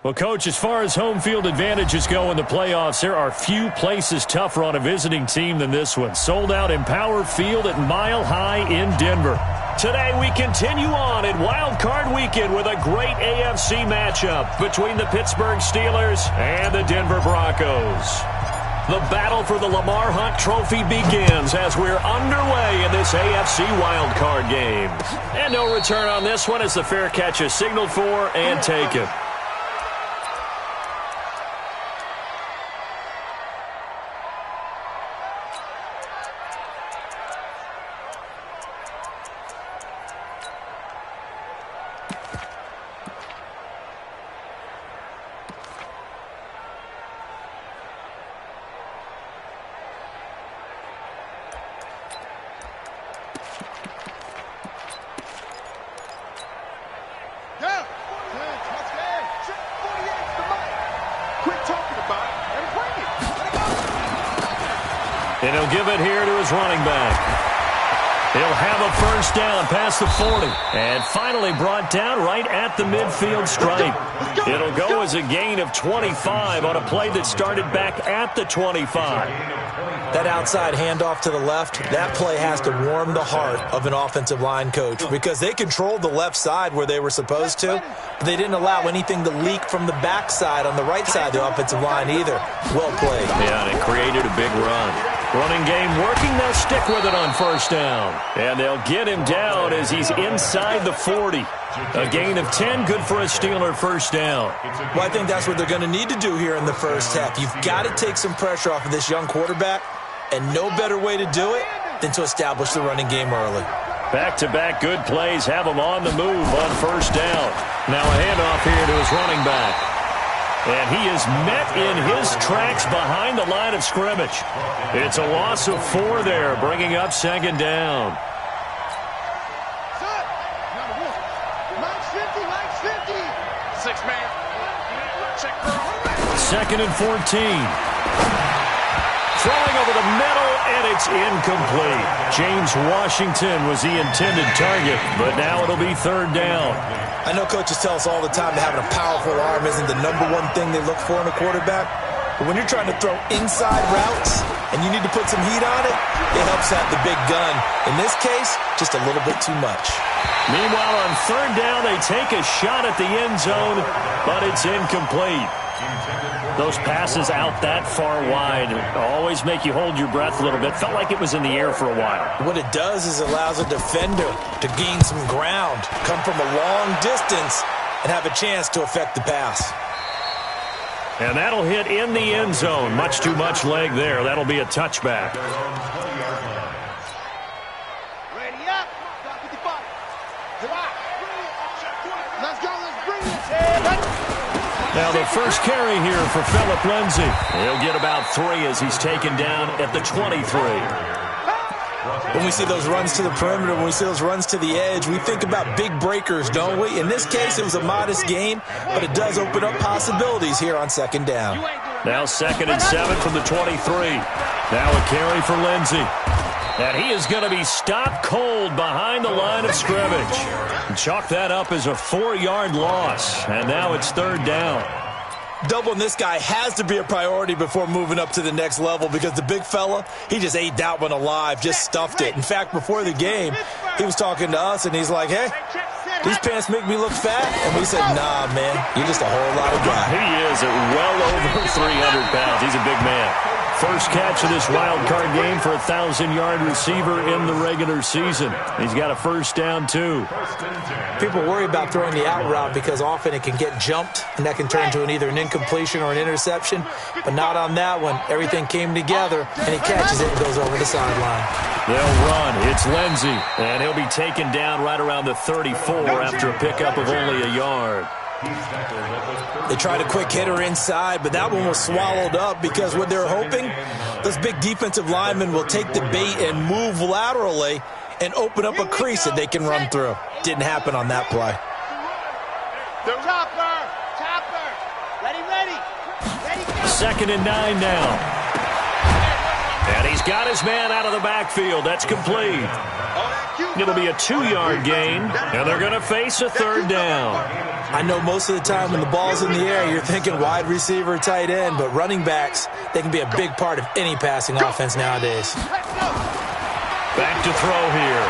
Well, Coach, as far as home field advantages go in the playoffs, there are few places tougher on a visiting team than this one. Sold out Empower Field at Mile High in Denver. Today we continue on in Wild Card Weekend with a great AFC matchup between the Pittsburgh Steelers and the Denver Broncos. The battle for the Lamar Hunt Trophy begins as we're underway in this AFC Wild Card game. And no return on this one as the fair catch is signaled for and taken. And he'll give it here to his running back. He'll have a first down past the 40. And finally brought down right at the midfield stripe. It'll go as a gain of 25 on a play that started back at the 25. That outside handoff to the left, that play has to warm the heart of an offensive line coach because they controlled the left side where they were supposed to, but they didn't allow anything to leak from the backside on the right side of the offensive line either. Well played. Yeah, and it created a big run. Running game working, they'll stick with it on first down. And they'll get him down as he's inside the 40. A gain of 10, good for a Steeler first down. Well, I think that's what they're going to need to do here in the first half. You've got to take some pressure off of this young quarterback, and no better way to do it than to establish the running game early. Back-to-back good plays have him on the move on first down. Now a handoff here to his running back. And he is met in his tracks behind the line of scrimmage. It's a loss of 4 there, bringing up second down. Second and 14. Throwing over the middle, and it's incomplete. James Washington was the intended target, but now it'll be third down. I know coaches tell us all the time that having a powerful arm isn't the number one thing they look for in a quarterback. But when you're trying to throw inside routes and you need to put some heat on it, it helps have the big gun. In this case, just a little bit too much. Meanwhile, on third down, they take a shot at the end zone, but it's incomplete. Those passes out that far wide always make you hold your breath a little bit. Felt like it was in the air for a while. What it does is it allows a defender to gain some ground, come from a long distance, and have a chance to affect the pass. And that'll hit in the end zone. Much too much leg there. That'll be a touchback. Ready up. Let's go. Let's bring it. Now the first carry here for Phillip Lindsay. He'll get about 3 as he's taken down at the 23. When we see those runs to the perimeter, when we see those runs to the edge, we think about big breakers, don't we? In this case, it was a modest gain, but it does open up possibilities here on second down. Now second and 7 from the 23. Now a carry for Lindsay. And he is going to be stopped cold behind the line of scrimmage. Chalk that up as a 4-yard loss. And now it's third down. Doubling this guy has to be a priority before moving up to the next level because the big fella, he just ate that one alive, just stuffed it. In fact, before the game, he was talking to us, and he's like, hey, these pants make me look fat. And we said, nah, man, you're just a whole lot of guy. He is at well over 300 pounds. He's a big man. First catch of this wild card game for a 1,000-yard receiver in the regular season. He's got a first down, too. People worry about throwing the out route because often it can get jumped, and that can turn to either an incompletion or an interception, but not on that one. Everything came together, and he catches it and goes over the sideline. They'll run. It's Lindsay, and he'll be taken down right around the 34 after a pickup of only a yard. They tried a quick hitter inside, but that one was swallowed up because what they're hoping, those big defensive linemen will take the bait and move laterally and open up a crease that they can run through. Didn't happen on that play. Chopper. Ready. Second and 9 now. And he's got his man out of the backfield. That's complete. It'll be a 2-yard gain, and they're going to face a third down. I know most of the time when the ball's in the air, you're thinking wide receiver, tight end, but running backs, they can be a big part of any passing offense nowadays. Back to throw here.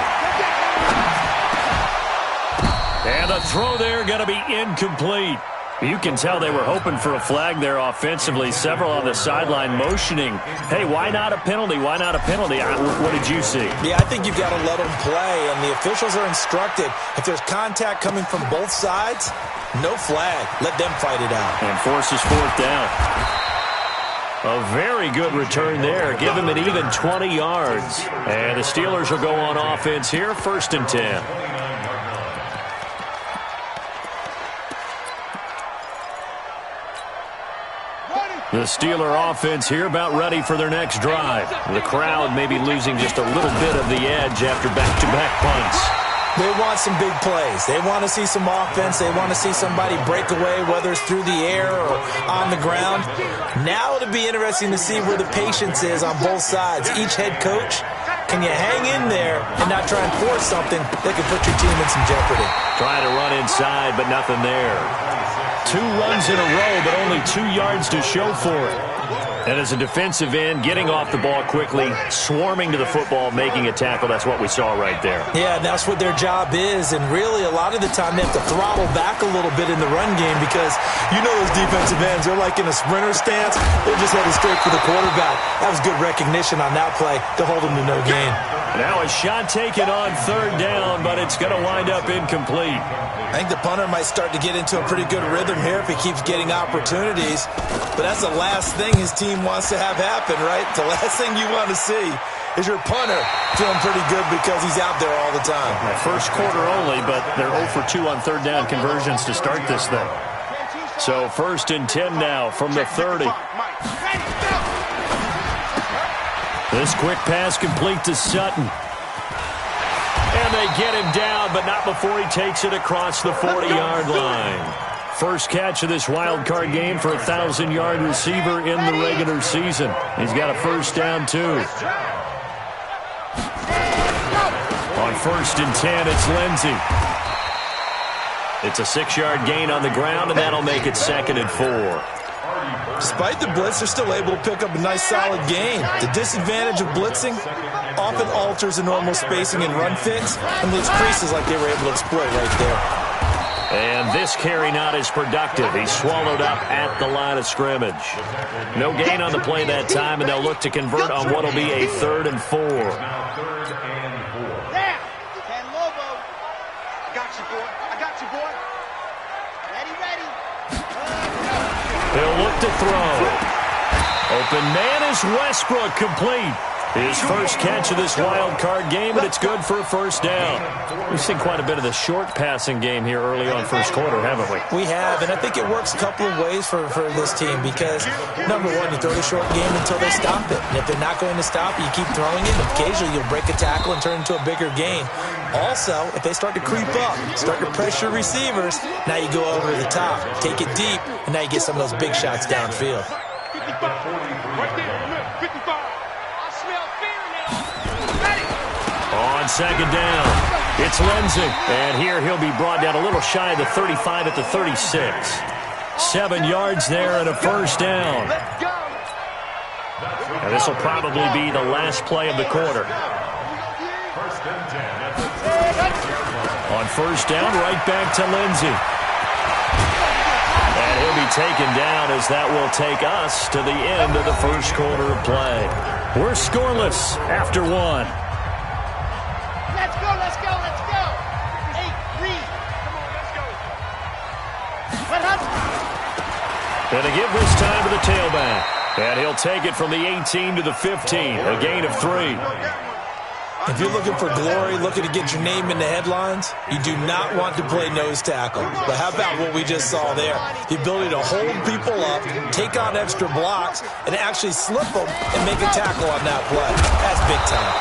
And the throw there going to be incomplete. You can tell they were hoping for a flag there offensively. Several on the sideline motioning, hey, why not a penalty? Why not a penalty? What did you see? Yeah, I think you've got to let them play, and the officials are instructed. If there's contact coming from both sides, no flag. Let them fight it out. And forces fourth down. A very good return there. Give him an even 20 yards. And the Steelers will go on offense here, 1st and 10. The Steeler offense here about ready for their next drive. The crowd may be losing just a little bit of the edge after back-to-back punts. They want some big plays. They want to see some offense. They want to see somebody break away, whether it's through the air or on the ground. Now it'll be interesting to see where the patience is on both sides. Each head coach, can you hang in there and not try and force something that could put your team in some jeopardy? Trying to run inside, but nothing there. 2 runs in a row, but only 2 yards to show for it. And as a defensive end, getting off the ball quickly, swarming to the football, making a tackle, that's what we saw right there. Yeah, and that's what their job is. And really, a lot of the time, they have to throttle back a little bit in the run game because you know those defensive ends, they're like in a sprinter stance. They're just headed straight for the quarterback. That was good recognition on that play to hold them to no gain. Now a shot taken on 3rd down, but it's going to wind up incomplete. I think the punter might start to get into a pretty good rhythm here if he keeps getting opportunities. But that's the last thing his team wants to have happen, right? The last thing you want to see is your punter feeling pretty good because he's out there all the time. First quarter only, but they're 0 for 2 on 3rd down conversions to start this thing. So 1st and 10 now from the 30. This quick pass complete to Sutton. And they get him down, but not before he takes it across the 40-yard line. First catch of this wild card game for a 1,000-yard receiver in the regular season. He's got a first down, too. On 1st and 10, it's Lindsey. It's a 6-yard gain on the ground, and that'll make it 2nd and 4. Despite the blitz, they're still able to pick up a nice, solid gain. The disadvantage of blitzing often alters the normal spacing and run fits, and leaves creases like they were able to exploit right there. And this carry not as productive. He's swallowed up at the line of scrimmage. No gain on the play that time, and they'll look to convert on what will be a 3rd and 4. He'll look to throw. Open man is Westbrook, complete. His first catch of this wild card game, and it's good for a first down. We've seen quite a bit of the short passing game here early on first quarter, haven't we? We have, and I think it works a couple of ways for this team because, number one, you throw the short game until they stop it. And if they're not going to stop it, you keep throwing it, and occasionally you'll break a tackle and turn it into a bigger gain. Also, if they start to creep up, start to pressure receivers, now you go over the top, take it deep, and now you get some of those big shots downfield. On 2nd down, it's Lindsey. And here he'll be brought down a little shy of the 35 at the 36. 7 yards there and a first down. And this will probably be the last play of the quarter. On 1st down, right back to Lindsey. And he'll be taken down as that will take us to the end of the first quarter of play. We're scoreless after 1. Let's go. Hey, Reed. Come on, let's go. And to give this time to the tailback. And he'll take it from the 18 to the 15. A gain of 3. If you're looking for glory, looking to get your name in the headlines, you do not want to play nose tackle. But how about what we just saw there? The ability to hold people up, take on extra blocks, and actually slip them and make a tackle on that play. That's big time.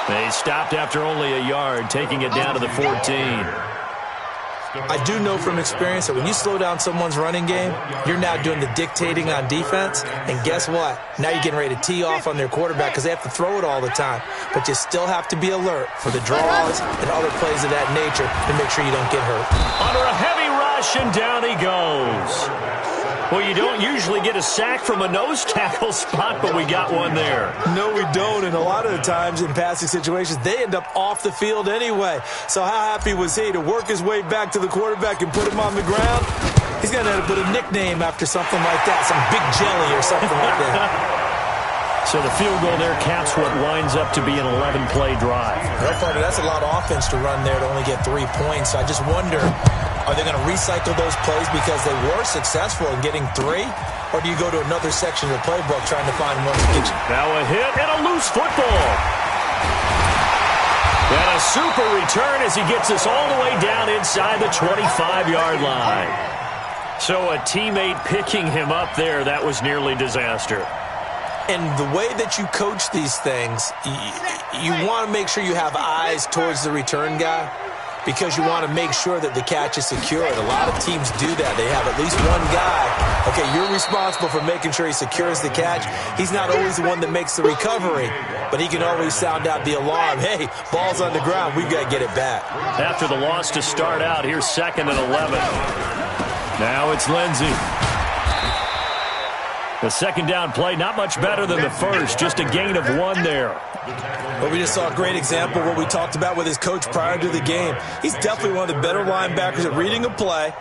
They stopped after only a yard, taking it down to the 14. I do know from experience that when you slow down someone's running game, you're now doing the dictating on defense. And guess what? Now you're getting ready to tee off on their quarterback because they have to throw it all the time. But you still have to be alert for the draws and other plays of that nature to make sure you don't get hurt. Under a heavy rush, and down he goes. Well, you don't usually get a sack from a nose tackle spot, but we got one there. No, we don't, and a lot of the times in passing situations, they end up off the field anyway. So how happy was he to work his way back to the quarterback and put him on the ground? He's going to have to put a nickname after something like that, some big jelly or something like that. So the field goal there caps what winds up to be an 11-play drive. Well, partner, that's a lot of offense to run there to only get 3 points. So I just wonder, are they going to recycle those plays because they were successful in getting 3? Or do you go to another section of the playbook trying to find one to get you? Now a hit and a loose football. And a super return as he gets us all the way down inside the 25-yard line. So a teammate picking him up there, that was nearly disaster. And the way that you coach these things, you want to make sure you have eyes towards the return guy because you want to make sure that the catch is secured. A lot of teams do that. They have at least one guy. Okay, you're responsible for making sure he secures the catch. He's not always the one that makes the recovery, but he can always sound out the alarm. Hey, ball's on the ground. We've got to get it back. After the loss to start out, here's 2nd and 11. Now it's Lindsey. The second down play, not much better than the first, just a gain of 1 there. But we just saw a great example of what we talked about with his coach prior to the game. He's definitely one of the better linebackers at reading a play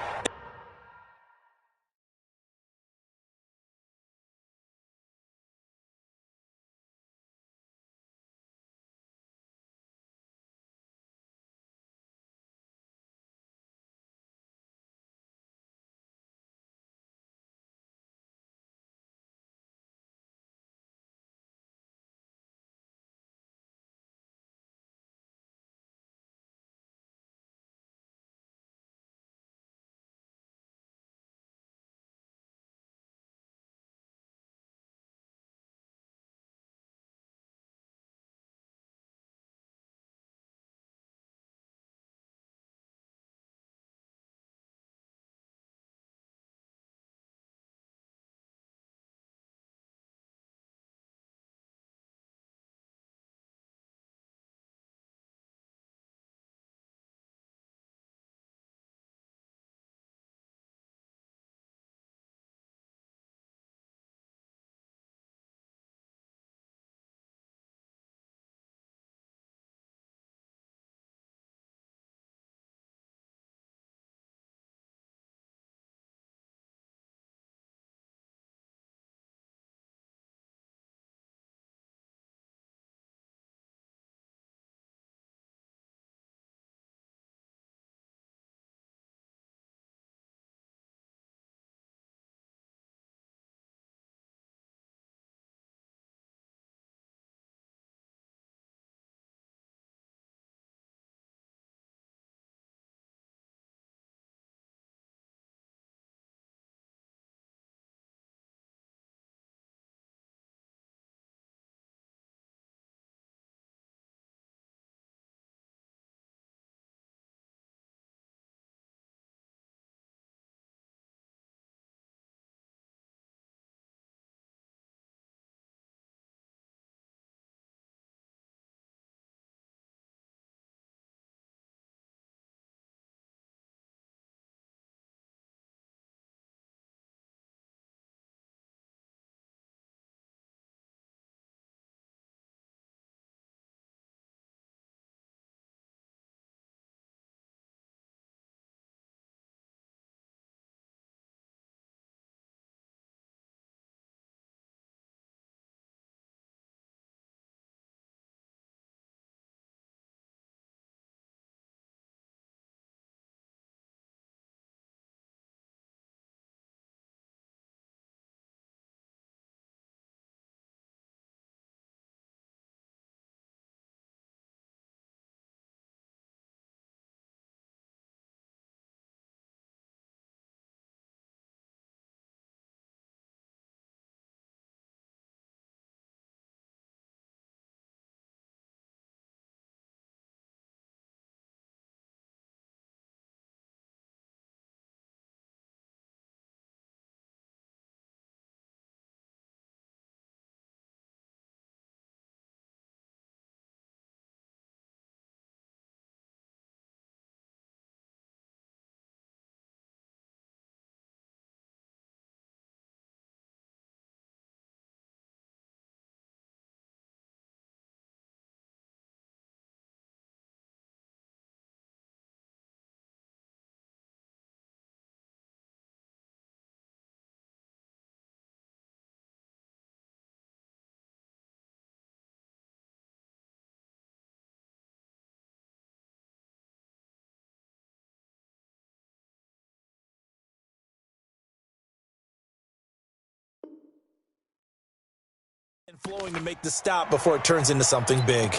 And flowing to make the stop before it turns into something big.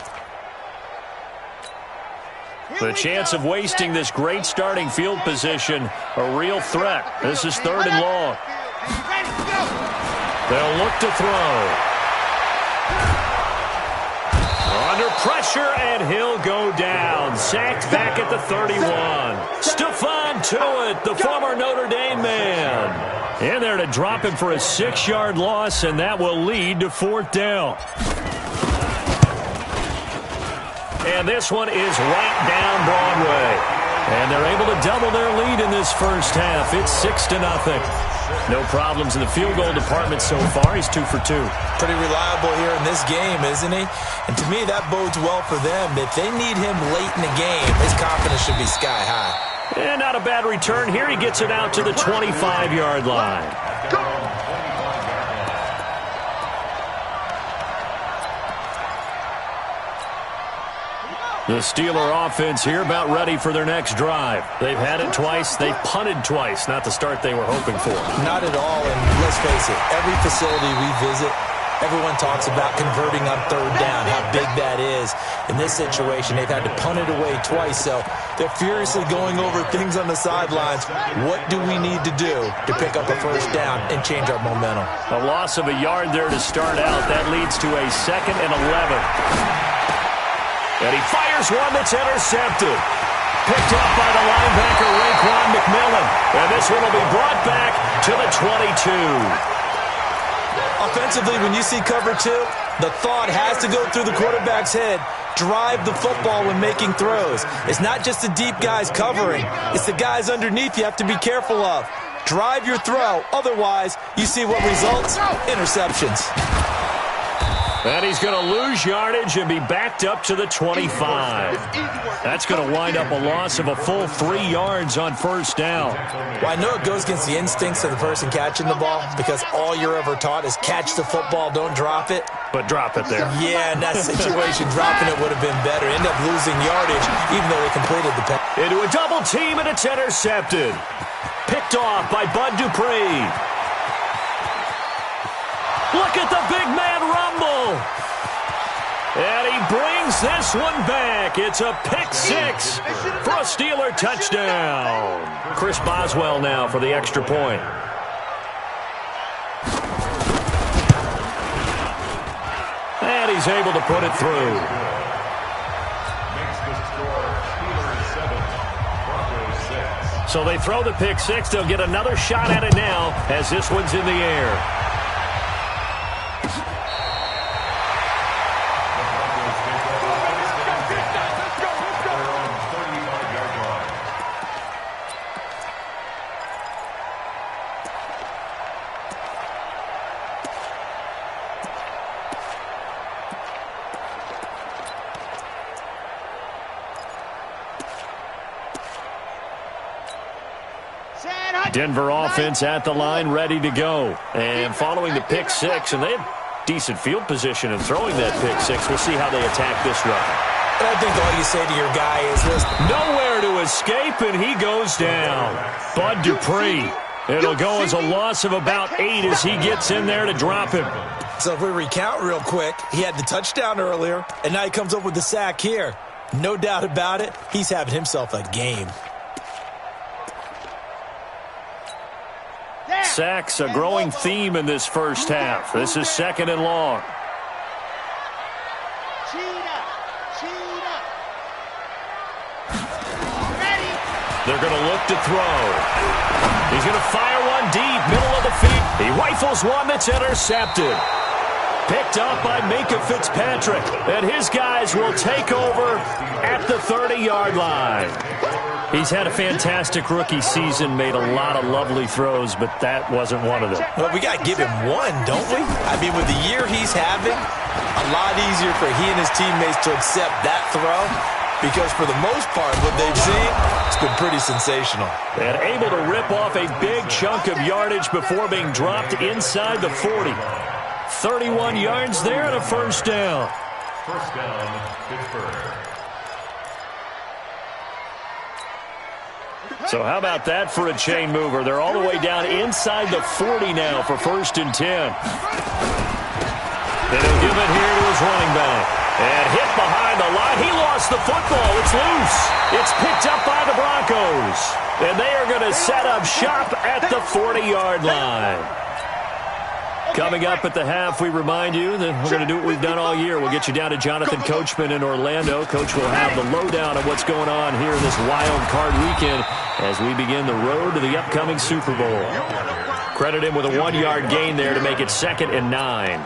The chance of wasting this great starting field position, a real threat. This is 3rd and long. They'll look to throw. Under pressure, and he'll go down. Sacked back at the 31. Stephon Tuitt, the former Notre Dame man. In there to drop him for a 6-yard loss, and that will lead to 4th down. And this one is right down Broadway. And they're able to double their lead in this first half. It's 6-0. No problems in the field goal department so far. He's 2 for 2. Pretty reliable here in this game, isn't he? And to me, that bodes well for them. If they need him late in the game, his confidence should be sky high. And not a bad return here. He gets it out to the 25-yard line. The Steeler offense here about ready for their next drive. They've had it twice. They've punted twice. Not the start they were hoping for. Not at all. And let's face it, every facility we visit, everyone talks about converting on 3rd down, how big that is. In this situation, they've had to punt it away twice, so they're furiously going over things on the sidelines. What do we need to do to pick up a 1st down and change our momentum? A loss of a yard there to start out. That leads to a 2nd and 11. And he fires one that's intercepted. Picked up by the linebacker, Raekwon McMillan. And this one will be brought back to the 22. Offensively, when you see cover 2, the thought has to go through the quarterback's head. Drive the football when making throws. It's not just the deep guys covering. It's the guys underneath you have to be careful of. Drive your throw. Otherwise, you see what results? Interceptions. And he's going to lose yardage and be backed up to the 25. That's going to wind up a loss of a full 3 yards on 1st down. Well, I know it goes against the instincts of the person catching the ball because all you're ever taught is catch the football, don't drop it. But drop it there. Yeah, in that situation, dropping it would have been better. End up losing yardage even though they completed the pass. Into a double team, and it's intercepted. Picked off by Bud Dupree. Look at the big man rumble. And he brings this one back. It's a pick 6 for a Steeler touchdown. Chris Boswell now for the extra point. And he's able to put it through. So they throw the pick 6. They'll get another shot at it now as this one's in the air. Denver offense at the line, ready to go. And following the pick 6, and they have decent field position in throwing that pick 6. We'll see how they attack this run. And I think all you say to your guy is this. Nowhere to escape, and he goes down. Bud Dupree. It'll go as a loss of about 8 as he gets in there to drop him. So if we recount real quick, he had the touchdown earlier, and now he comes up with the sack here. No doubt about it, he's having himself a game. Sacks, a growing theme in this first half. This is 2nd and long. They're going to look to throw. He's going to fire one deep, middle of the field. He rifles one that's intercepted. Picked up by Minka Fitzpatrick. And his guys will take over at the 30-yard line. He's had a fantastic rookie season, made a lot of lovely throws, but that wasn't one of them. Well, we got to give him one, don't we? I mean, with the year he's having, a lot easier for he and his teammates to accept that throw because for the most part, what they've seen, it's been pretty sensational. And able to rip off a big chunk of yardage before being dropped inside the 40. 31 yards there and a 1st down. 1st down, Pittsburgh. So how about that for a chain mover? They're all the way down inside the 40 now for 1st and 10. And give it here to his running back. And hit behind the line. He lost the football. It's loose. It's picked up by the Broncos. And they are going to set up shop at the 40-yard line. Coming up at the half, we remind you that we're going to do what we've done all year. We'll get you down to Jonathan Coachman in Orlando. Coach will have the lowdown of what's going on here in this wild card weekend as we begin the road to the upcoming Super Bowl. Credit him with a 1-yard gain there to make it 2nd and 9.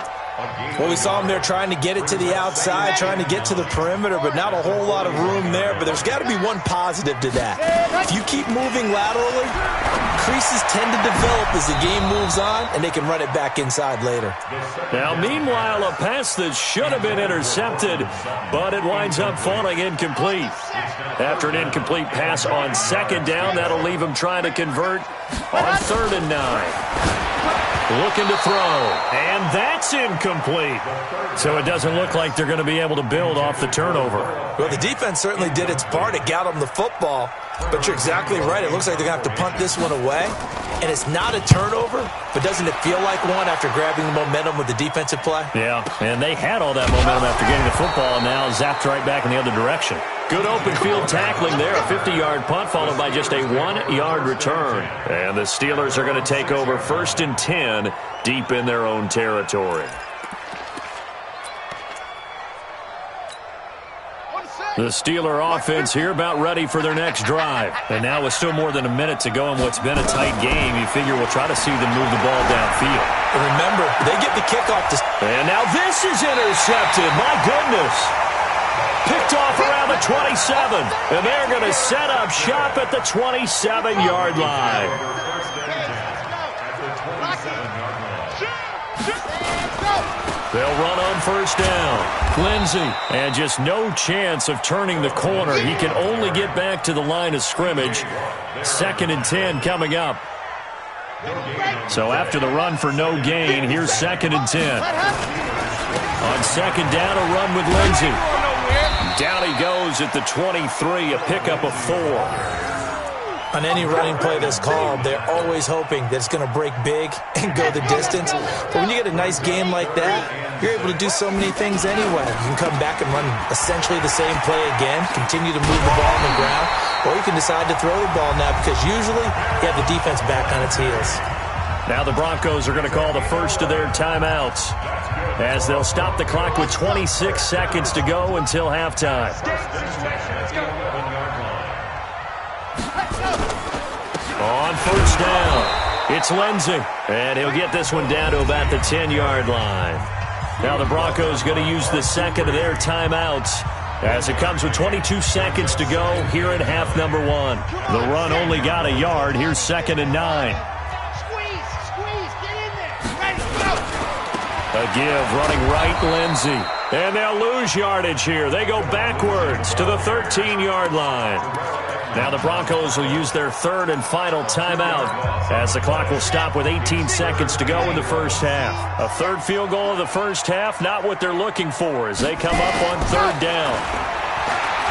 Well, we saw him there trying to get it to the outside, trying to get to the perimeter, but not a whole lot of room there. But there's got to be one positive to that. If you keep moving laterally, creases tend to develop as the game moves on, and they can run it back inside later. Now, meanwhile, a pass that should have been intercepted, but it winds up falling incomplete. After an incomplete pass on 2nd down, that'll leave him trying to convert on 3rd and 9. Looking to throw, and that's incomplete. So it doesn't look like they're going to be able to build off the turnover. Well, the defense certainly did its part. It got them the football, but you're exactly right. It looks like they're going to have to punt this one away, and it's not a turnover, but doesn't it feel like one after grabbing the momentum with the defensive play? Yeah, and they had all that momentum after getting the football, and now zapped right back in the other direction. Good open field tackling there, a 50-yard punt followed by just a 1-yard return. And the Steelers are going to take over 1st and 10 deep in their own territory. The Steeler offense here about ready for their next drive. And now with still more than a minute to go in what's been a tight game, you figure we'll try to see them move the ball downfield. And remember, they get the kickoff to... And now this is intercepted. My goodness. Picked off around the 27. And they're going to set up shop at the 27-yard line. They'll run on 1st down. Lindsey, and just no chance of turning the corner. He can only get back to the line of scrimmage. 2nd and 10 coming up. So after the run for no gain, here's 2nd and 10. On 2nd down, a run with Lindsey. Down he goes at the 23, a pickup of 4. On any running play that's called, they're always hoping that it's going to break big and go the distance. But when you get a nice game like that, you're able to do so many things anyway. You can come back and run essentially the same play again, continue to move the ball on the ground, or you can decide to throw the ball now because usually you have the defense back on its heels. Now the Broncos are going to call the first of their timeouts as they'll stop the clock with 26 seconds to go until halftime. On 1st down, it's Lindsey, and he'll get this one down to about the 10-yard line. Now the Broncos going to use the 2nd of their timeouts as it comes with 22 seconds to go here in half number 1. The run only got a yard. Here's 2nd and 9. A give, running right, Lindsey. And they'll lose yardage here. They go backwards to the 13-yard line. Now the Broncos will use their 3rd and final timeout as the clock will stop with 18 seconds to go in the first half. A 3rd field goal of the first half, not what they're looking for as they come up on 3rd down.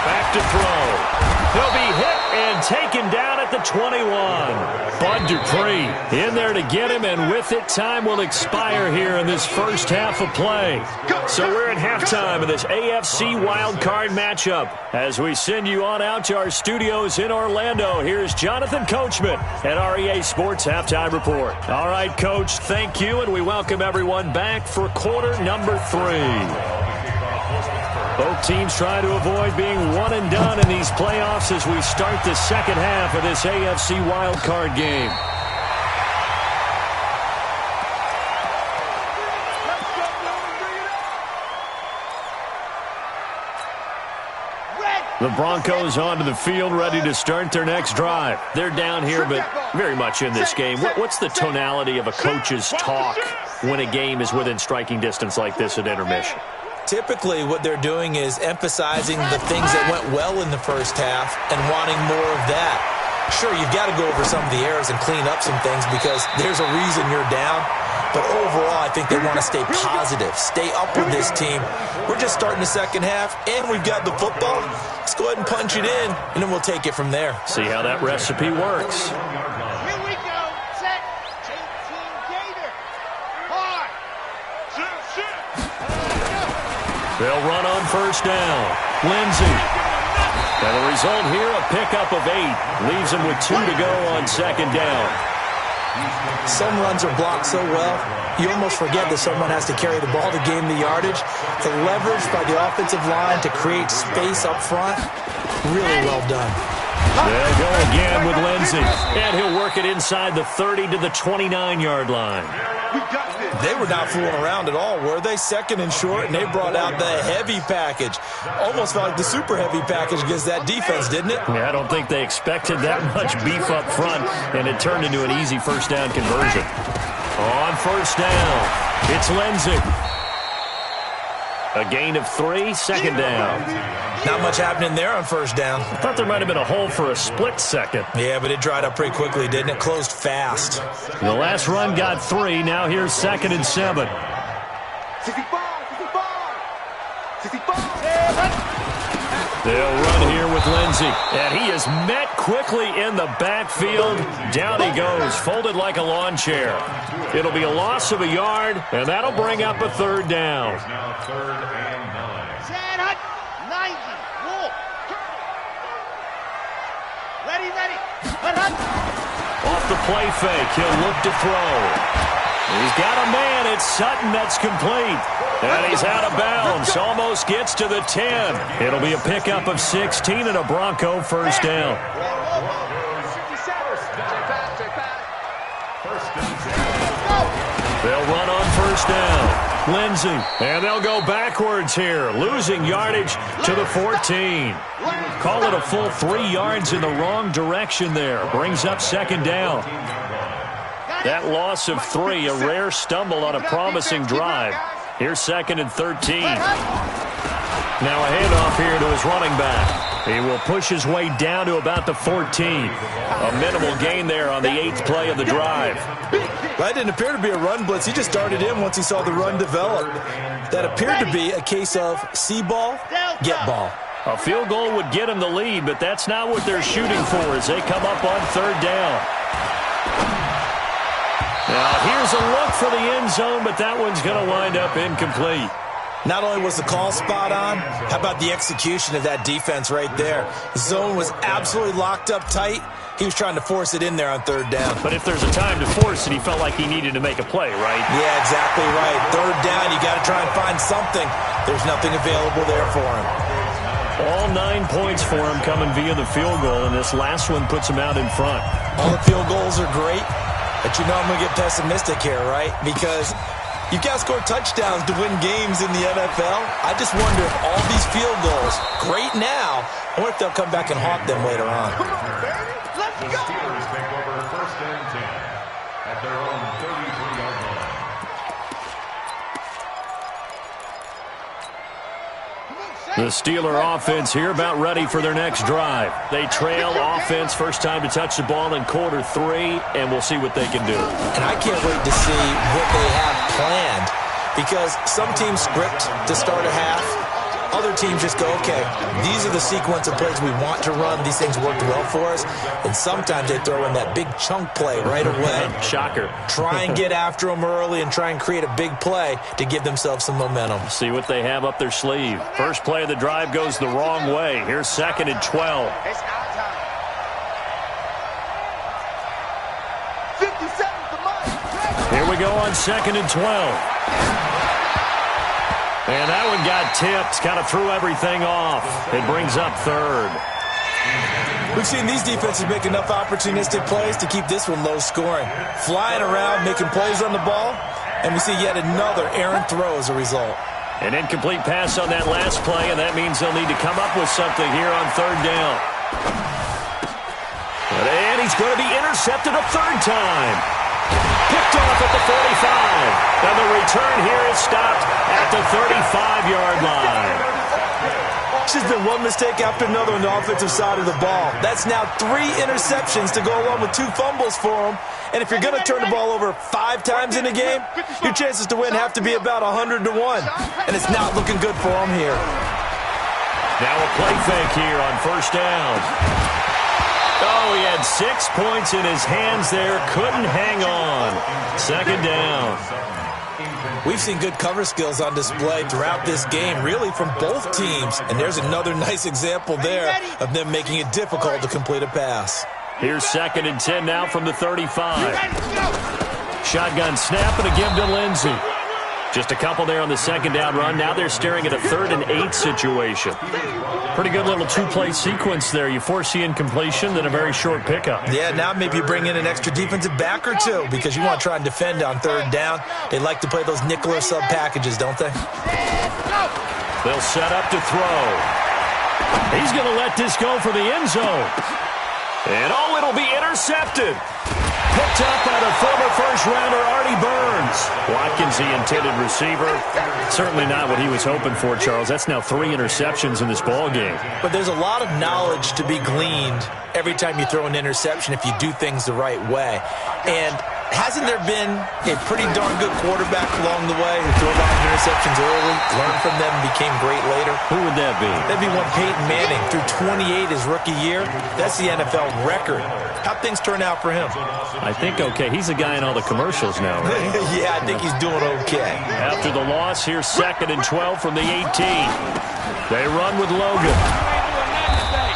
Back to throw. He'll be hit and taken down at the 21. Bud Dupree in there to get him, and with it, time will expire here in this first half of play. So we're at halftime of this AFC wildcard matchup. As we send you on out to our studios in Orlando, here's Jonathan Coachman at REA Sports Halftime Report. All right, Coach, thank you, and we welcome everyone back for quarter number 3. Both teams trying to avoid being one and done in these playoffs as we start the second half of this AFC wildcard game. The Broncos onto the field, ready to start their next drive. They're down here, but very much in this game. What's the tonality of a coach's talk when a game is within striking distance like this at intermission? Typically, what they're doing is emphasizing the things that went well in the first half and wanting more of that. Sure, you've got to go over some of the errors and clean up some things because there's a reason you're down. But overall, I think they want to stay positive, stay up with this team. We're just starting the second half, and we've got the football. Let's go ahead and punch it in, and then we'll take it from there. See how that recipe works. Here we go. Set. Team Gator. Hard. They'll run on first down. Lindsey. And the result here, a pickup of 8. Leaves him with 2 to go on second down. Some runs are blocked so well, you almost forget that someone has to carry the ball to gain the yardage. The leverage by the offensive line to create space up front, really well done. They'll go again with Lindsey. And he'll work it inside the 30 to the 29-yard line. They were not fooling around at all, were they? Second and short, and they brought out the heavy package. Almost felt like the super heavy package against that defense, didn't it? Yeah, I don't think they expected that much beef up front, and it turned into an easy first down conversion. On first down, it's Lindsey. A gain of 3, second down. Not much happening there on first down. I thought there might have been a hole for a split second. Yeah, but it dried up pretty quickly, didn't it? Closed fast. The last run got 3. Now here's 2nd and 7. 65. They'll run here with Lindsey. And he is met quickly in the backfield. Down he goes, folded like a lawn chair. It'll be a loss of a yard, and that'll bring up a third down. Now 3rd and 9. 90. Walk. Ready. Off the play fake, he'll look to throw. He's got a man. It's Sutton that's complete. And he's out of bounds. Almost gets to the 10. It'll be a pickup of 16 and a Bronco first down. They'll run on first down. Lindsey. And they'll go backwards here, losing yardage to the 14. Call it a full 3 yards in the wrong direction there. Brings up second down. That loss of 3, a rare stumble on a promising drive. Here's 2nd and 13. Now a handoff here to his running back. He will push his way down to about the 14. A minimal gain there on the 8th play of the drive. That didn't appear to be a run blitz. He just started in once he saw the run develop. That appeared to be a case of see ball, get ball. A field goal would get him the lead, but that's not what they're shooting for as they come up on third down. Now, here's a look for the end zone, but that one's going to wind up incomplete. Not only was the call spot on, how about the execution of that defense right there? The zone was absolutely locked up tight. He was trying to force it in there on third down. But if there's a time to force it, he felt like he needed to make a play, right? Yeah, exactly right. Third down, you got to try and find something. There's nothing available there for him. All 9 points for him coming via the field goal, and this last one puts him out in front. All the field goals are great. But you know I'm going to get pessimistic here, right? Because you've got to score touchdowns to win games in the NFL. I just wonder if all these field goals, great now, I wonder if they'll come back and haunt them later on. Let's The go. Steelers take over 1st and 10 at their own 33-yard line. The Steeler offense here about ready for their next drive. They trail offense, first time to touch the ball in quarter 3, and we'll see what they can do. And I can't wait to see what they have planned because some teams script to start a half. Other teams just go, okay, these are the sequence of plays we want to run. These things worked well for us. And sometimes they throw in that big chunk play right away. Shocker. Try and get after them early and try and create a big play to give themselves some momentum. See what they have up their sleeve. First play of the drive goes the wrong way. Here's 2nd and 12. It's our time. 50 seconds to mine. Here we go on 2nd and 12. And that one got tipped, kind of threw everything off. It brings up 3rd. We've seen these defenses make enough opportunistic plays to keep this one low scoring. Flying around, making plays on the ball, and we see yet another errant throw as a result. An incomplete pass on that last play, and that means they'll need to come up with something here on 3rd down. And he's going to be intercepted a 3rd time. Picked off at the 45. And the return here is stopped at the 35-yard line. It's just been one mistake after another on the offensive side of the ball. That's now 3 interceptions to go along with 2 fumbles for him. And if you're going to turn the ball over 5 times in a game, your chances to win have to be about 100 to 1. And it's not looking good for him here. Now a play fake here on first down. Oh, he had 6 points in his hands there. Couldn't hang on. 2nd down. We've seen good cover skills on display throughout this game, really from both teams. And there's another nice example there of them making it difficult to complete a pass. Here's 2nd and 10 now from the 35. Shotgun snap and a give to Lindsey. Just a couple there on the 2nd down run. Now they're staring at a 3rd and 8 situation. Pretty good little 2-play sequence there. You force the incompletion, then a very short pickup. Yeah, now maybe you bring in an extra defensive back or two because you want to try and defend on 3rd down. They like to play those nickel or sub packages, don't they? They'll set up to throw. He's going to let this go for the end zone. And it'll be intercepted. Picked up by the former first-rounder Artie Burns. Watkins, the intended receiver. Certainly not what he was hoping for, Charles. That's now 3 interceptions in this ball game. But there's a lot of knowledge to be gleaned every time you throw an interception if you do things the right way. And hasn't there been a pretty darn good quarterback along the way who threw a lot of interceptions early, learned from them, and became great later? Who would that be? That'd be one Peyton Manning. Threw 28 his rookie year. That's the NFL record. How'd things turn out for him? I think okay. He's the guy in all the commercials now, right? Yeah, I think he's doing okay. After the loss, here's 2nd and 12 from the 18. They run with Logan.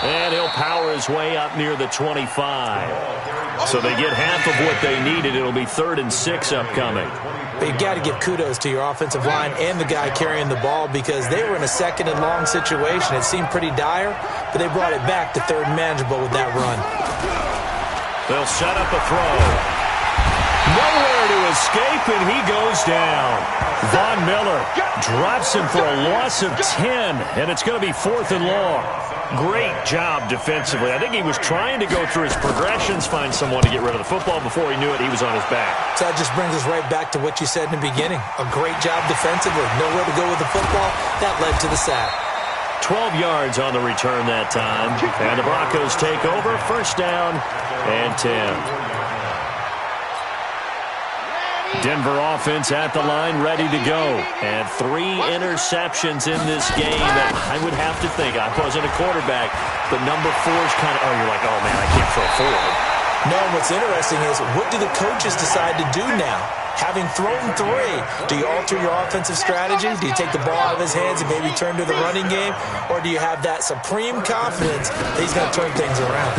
And he'll power his way up near the 25. So they get half of what they needed. It'll be 3rd and 6 upcoming. But you got to give kudos to your offensive line and the guy carrying the ball because they were in a 2nd and long situation. It seemed pretty dire, but they brought it back to 3rd and manageable with that run. They'll set up a throw. Nowhere to escape, and he goes down. Von Miller drops him for a loss of 10, and it's going to be 4th and long. Great job defensively. I think he was trying to go through his progressions, find someone to get rid of the football. Before he knew it, he was on his back. So that just brings us right back to what you said in the beginning. A great job defensively. Nowhere to go with the football. That led to the sack. 12 yards on the return that time. And the Broncos take over. 1st down and 10. Denver offense at the line, ready to go. And 3 interceptions in this game. I would have to think, I wasn't a quarterback, but number 4 is kind of, you're like, oh, man, I can't throw 4. No, what's interesting is, what do the coaches decide to do now? Having thrown 3, do you alter your offensive strategy? Do you take the ball out of his hands and maybe turn to the running game? Or do you have that supreme confidence that he's going to turn things around?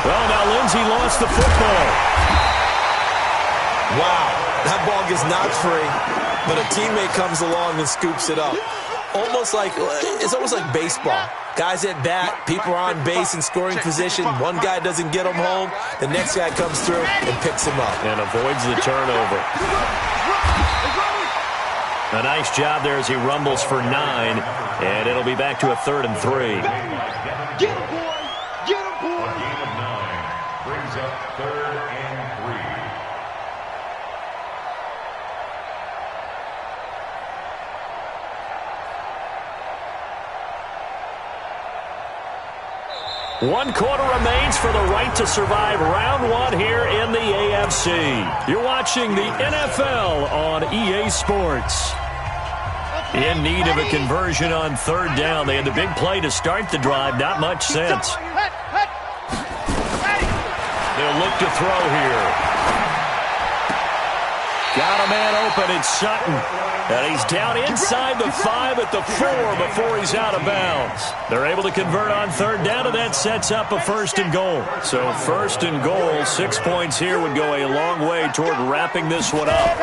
Well, now Lindsey lost the football. Wow, that ball gets knocked free, but a teammate comes along and scoops it up. It's almost like baseball. Guys at bat, people are on base in scoring position. One guy doesn't get him home. The next guy comes through and picks him up. And avoids the turnover. A nice job there as he rumbles for 9. And it'll be back to a 3rd and 3. Get him, boy! Get him, boy! A gain of 9 brings up 3rd and 3. One quarter remains for the right to survive round 1 here in the AFC. You're watching the NFL on EA Sports. In need of a conversion on 3rd down. They had the big play to start the drive. Not much sense. They'll look to throw here. Got a man open. It's Sutton. And he's down inside the 5 at the 4 before he's out of bounds. They're able to convert on 3rd down, and that sets up a 1st and goal. So 1st and goal, 6 points here would go a long way toward wrapping this one up.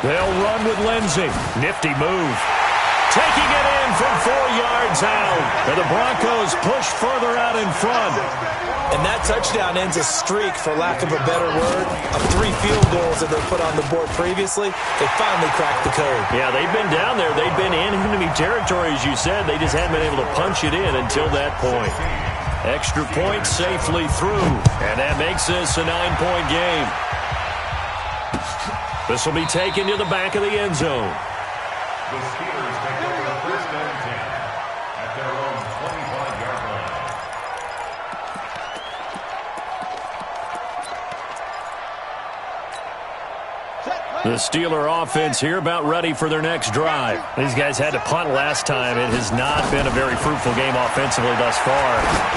They'll run with Lindsey. Nifty move. Taking it in from 4 yards out. And the Broncos push further out in front. And that touchdown ends a streak, for lack of a better word, of 3 field goals that they put on the board previously. They finally cracked the code. Yeah, they've been down there. They've been in enemy territory, as you said. They just haven't been able to punch it in until that point. Extra point safely through. And that makes this a 9-point game. This will be taken to the back of the end zone. The Steelers take over 1st and 10 at their own 25-yard line. The Steeler offense here about ready for their next drive. These guys had to punt last time. It has not been a very fruitful game offensively thus far.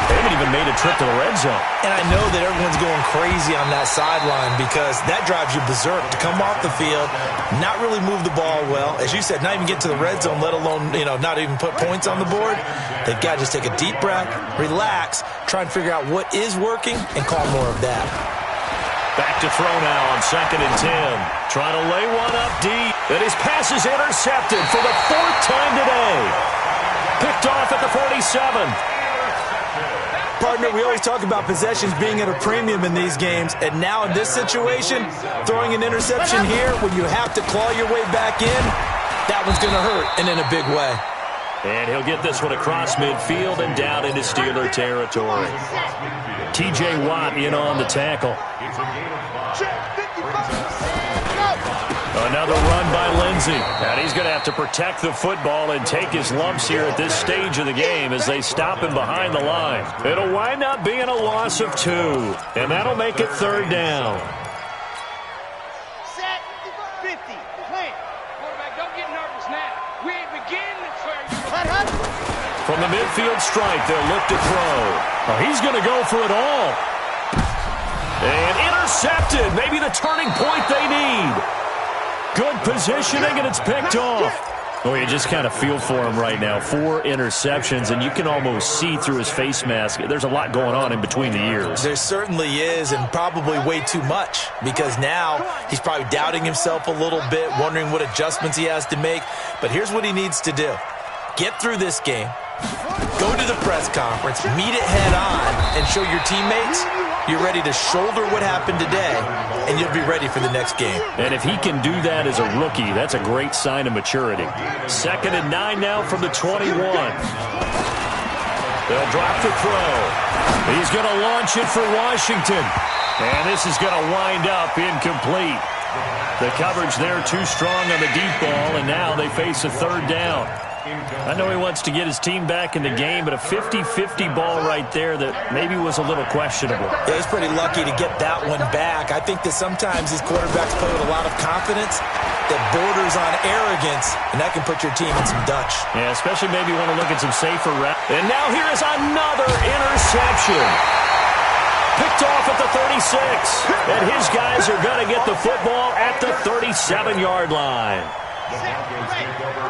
They haven't even made a trip to the red zone. And I know that everyone's going crazy on that sideline because that drives you berserk to come off the field, not really move the ball well. As you said, not even get to the red zone, let alone, not even put points on the board. They've got to just take a deep breath, relax, try and figure out what is working, and call more of that. Back to throw now on 2nd and 10. Trying to lay one up deep. And his pass is intercepted for the 4th time today. Picked off at the 47. Partner, we always talk about possessions being at a premium in these games. And now in this situation, throwing an interception here when you have to claw your way back in, that one's going to hurt, and in a big way. And he'll get this one across midfield and down into Steeler territory. T.J. Watt in on the tackle. Another run by Lindsey. And he's going to have to protect the football and take his lumps here at this stage of the game as they stop him behind the line. It'll wind up being a loss of 2. And that'll make it 3rd down. Set 50. Plant. Quarterback, don't get nervous now. We ain't beginning to try. From the midfield stripe, they'll look to throw. Oh, he's going to go for it all. And intercepted. Maybe the turning point they need. Good positioning, and it's picked off. Oh, you just kind of feel for him right now. 4 interceptions, and you can almost see through his face mask. There's a lot going on in between the ears. There certainly is, and probably way too much, because now he's probably doubting himself a little bit, wondering what adjustments he has to make. But here's what he needs to do. Get through this game, go to the press conference, meet it head on, and show your teammates you're ready to shoulder what happened today, and you'll be ready for the next game. And if he can do that as a rookie, that's a great sign of maturity. 2nd and 9 now from the 21. They'll drop the throw. He's going to launch it for Washington. And this is going to wind up incomplete. The coverage there too strong on the deep ball, and now they face a 3rd down. I know he wants to get his team back in the game, but a 50-50 ball right there that maybe was a little questionable. Yeah, he's pretty lucky to get that one back. I think that sometimes these quarterbacks play with a lot of confidence that borders on arrogance, and that can put your team in some Dutch. Yeah, especially maybe you want to look at some safer routes. And now here is another interception. Picked off at the 36. And his guys are going to get the football at the 37-yard line.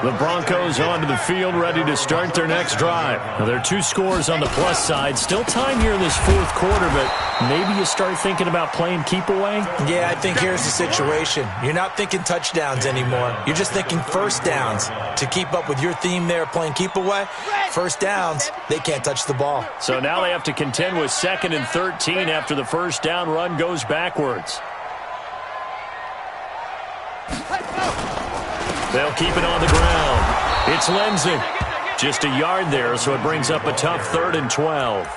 The Broncos onto the field, ready to start their next drive. Now, there are 2 scores on the plus side. Still time here in this 4th quarter, but maybe you start thinking about playing keep away? Yeah, I think here's the situation. You're not thinking touchdowns anymore. You're just thinking first downs. To keep up with your theme there, playing keep away, first downs, they can't touch the ball. So now they have to contend with 2nd and 13 after the first down run goes backwards. They'll keep it on the ground. It's Lindsey. Just a yard there, so it brings up a tough 3rd and 12.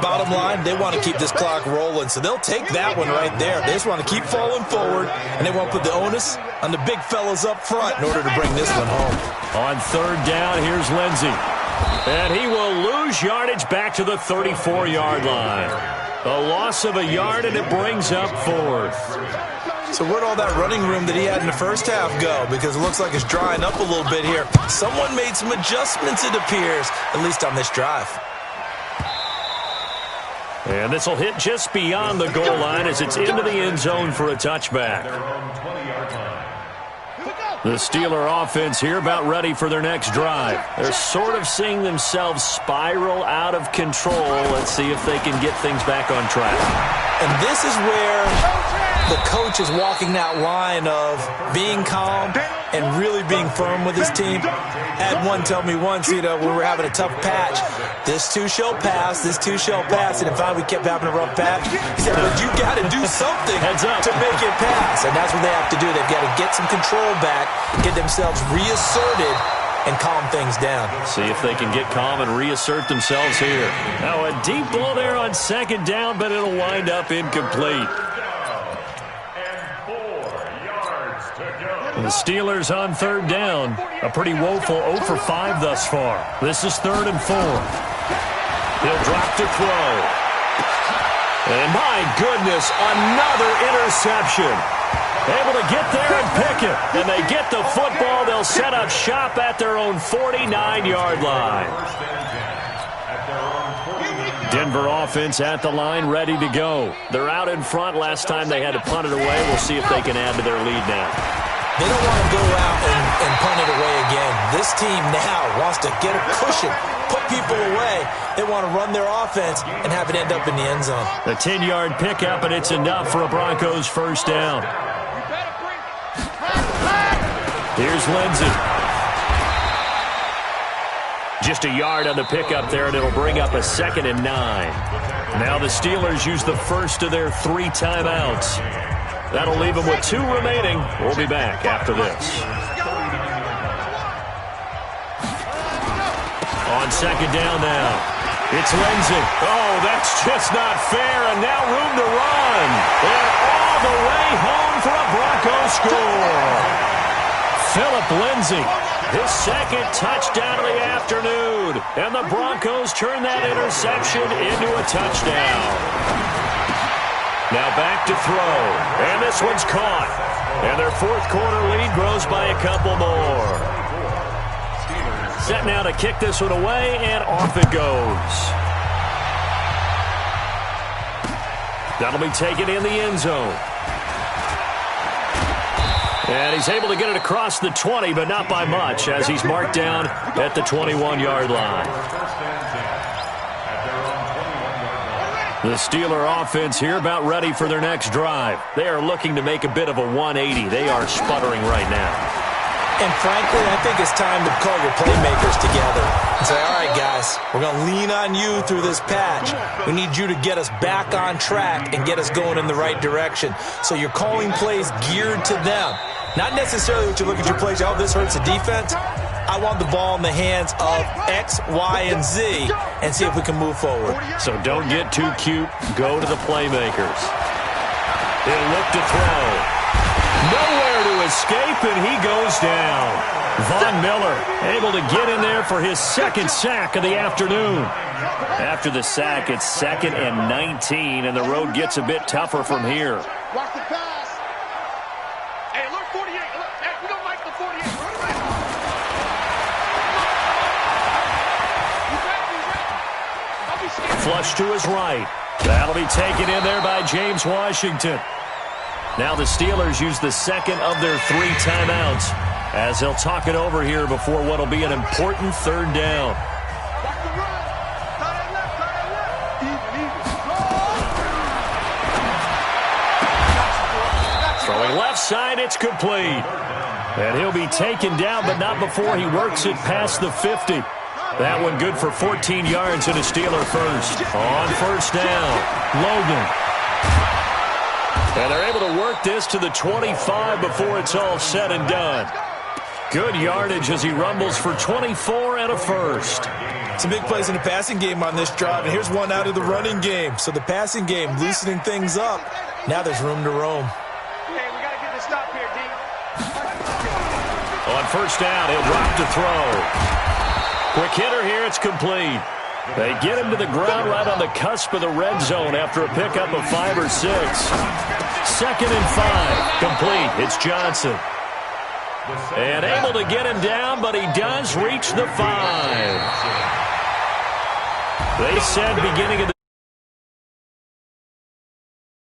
Bottom line, they want to keep this clock rolling, so they'll take that one right there. They just want to keep falling forward, and they won't put the onus on the big fellas up front in order to bring this one home. On 3rd down, here's Lindsey. And he will lose yardage back to the 34-yard line. A loss of a yard, and it brings up 4th. So where'd all that running room that he had in the first half go? Because it looks like it's drying up a little bit here. Someone made some adjustments, it appears, at least on this drive. And this will hit just beyond the goal line as it's into the end zone for a touchback. The Steeler offense here about ready for their next drive. They're sort of seeing themselves spiral out of control. Let's see if they can get things back on track. And this is where the coach is walking that line of being calm and really being firm with his team. Had one tell me once, when we were having a tough patch, this too shall pass, this too shall pass. And in fact, we kept having a rough patch. He said, but you got to do something to make it pass. And that's what they have to do. They've got to get some control back, get themselves reasserted, and calm things down. See if they can get calm and reassert themselves here. Now a deep ball there on 2nd down, but it'll wind up incomplete. The Steelers on 3rd down. A pretty woeful 0 for 5 thus far. This is 3rd and 4. He'll drop to throw. And my goodness, another interception. Able to get there and pick it. And they get the football. They'll set up shop at their own 49-yard line. Denver offense at the line, ready to go. They're out in front. Last time they had to punt it away. We'll see if they can add to their lead now. They don't want to go out and punt it away again. This team now wants to get a cushion, put people away. They want to run their offense and have it end up in the end zone. A 10-yard pickup, and it's enough for a Broncos first down. Here's Lindsey. Just a yard on the pickup there, and it'll bring up a 2nd and 9. Now the Steelers use the first of their 3 timeouts. That'll leave them with 2 remaining. We'll be back after this. On 2nd down now. It's Lindsey. Oh, that's just not fair, and now room to run. And all the way home for a Broncos score. Phillip Lindsey, his 2nd touchdown of the afternoon. And the Broncos turn that interception into a touchdown. Now back to throw. And this one's caught. And their 4th quarter lead grows by a couple more. Set now to kick this one away, and off it goes. That'll be taken in the end zone. And he's able to get it across the 20, but not by much, as he's marked down at the 21-yard line. The Steeler offense here about ready for their next drive. They are looking to make a bit of a 180. They are sputtering right now. And frankly, I think it's time to call your playmakers together and say, all right, guys, we're going to lean on you through this patch. We need you to get us back on track and get us going in the right direction. So you're calling plays geared to them. Not necessarily what you look at your plays, oh, this hurts the defense. I want the ball in the hands of X, Y, and Z and see if we can move forward. So don't get too cute. Go to the playmakers. He'll look to throw. Nowhere to escape, and he goes down. Von Miller able to get in there for his 2nd sack of the afternoon. After the sack, it's 2nd and 19, and the road gets a bit tougher from here. Watch the pass. Hey, look, 48. Look, hey, we don't like the 48. Run right. Don't be scared. Flush to his right. That'll be taken in there by James Washington. Now the Steelers use the 2nd of their 3 timeouts as they'll talk it over here before what will be an important 3rd down. Watch the run. Tie that left. Even. Throwing left side, it's complete. And he'll be taken down, but not before he works it past the 50. That one good for 14 yards and a Steeler first. On 1st down, Logan. And they're able to work this to the 25 before it's all said and done. Good yardage as he rumbles for 24 and a first. Some big plays in the passing game on this drive, and here's one out of the running game. So the passing game loosening things up. Now there's room to roam. Hey, we got to get this stop here, D. On 1st down, he'll drop to throw. Quick hitter here, it's complete. They get him to the ground right on the cusp of the red zone after a pickup of 5 or 6. 2nd and 5, complete. It's Johnson. And able to get him down, but he does reach the 5. They said beginning of the